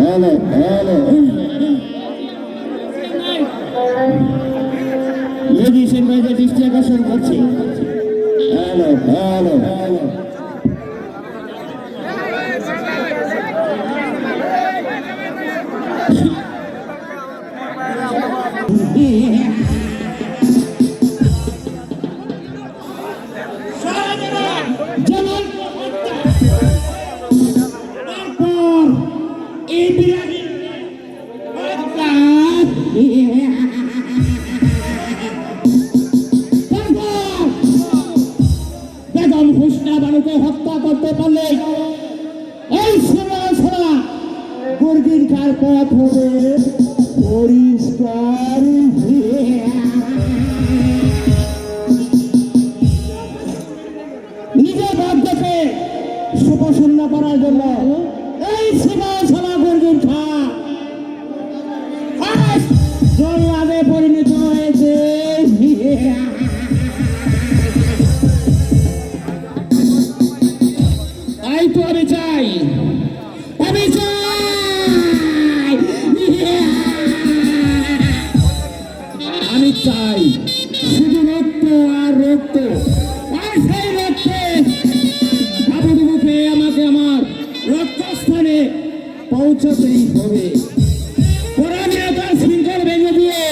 Hello, hello. Ladies and gentlemen, দৃষ্টি আকর্ষণ করছি। Hello, hello, hello. হত্যা করতে পারলে এই সমাজরা মুরগির কার পথ হবে পরিষ্কার। নিজের ভাগ্যকে সুপ্রসন্ন করার জন্য এই সমাজরা মুরগির খা জল্লাদে পরিণত হয়েছে। আমি চাই শুধু রক্ত আর রক্ত, আর সেই রক্তে মুখে আমাকে আমার রক্তস্থানে পৌঁছতেই হবে। পরাধীনতার শৃঙ্খল ভেঙে দিয়ে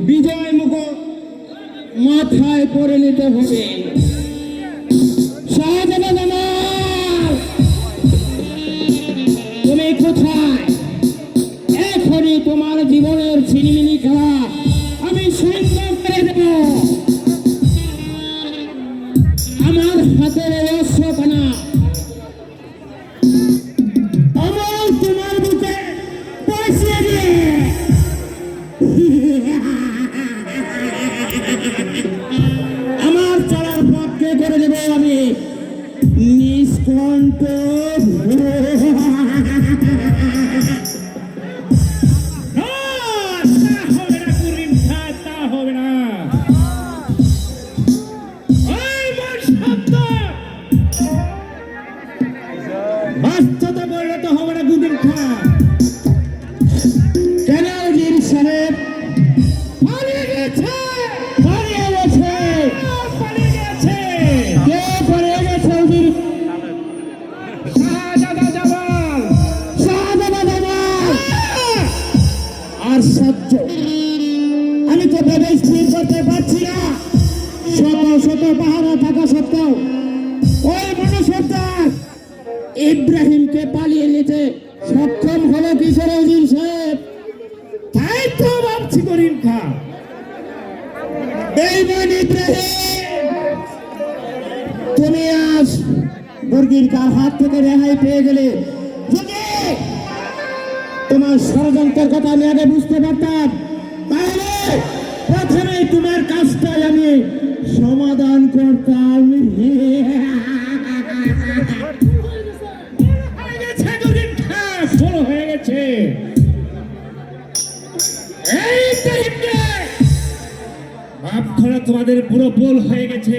বিজয় মুখ মাথায় পরে নিতে হবে। তুমি কোথায়? এখনই তোমার জীবনের ছিনিমিনি খেলা আমি সুন্দর করে দেব। আমার হাতের অস্ত্রখানা আমার তোমার বুকে পৌঁছে দিয়ে আমার চলার পথকে করে দেব আমি নিষ্কণ্ঠ। বাস্তবতা বললে তো হবে না গুদিন খা। কেন জিন সাহেব পালিয়ে গেছে? পালিয়ে গেছে, পালিয়ে গেছে। কে পালিয়ে গেছে? শাহজাদা জামাল, শাহজাদা জামাল। আর সহ্য আমি তো ভেবে স্থির করতে পারছি না। শত শত পাহারা থাকা সত্ত্বেও ওই মনুষ্যতার ইব্রাহিমকে পালিয়ে নিতে সক্ষম হলো কি করে উজির সাহেব? তাই তো ভাবছি করিম খা বেঈমান ইব্রাহিম, তুমি আজ মুরগির কার হাত থেকে রেহাই পেয়ে গেলে। যদি তোমার ষড়যন্ত্রের কথা আমি আগে বুঝতে পারতাম তাহলে প্রথমে তোমার কাজটাই আমি সমাধান করতাম। হয়ে গেছে এই তারিখে বাপ ধরা তোমাদের পুরো বল হয়ে গেছে।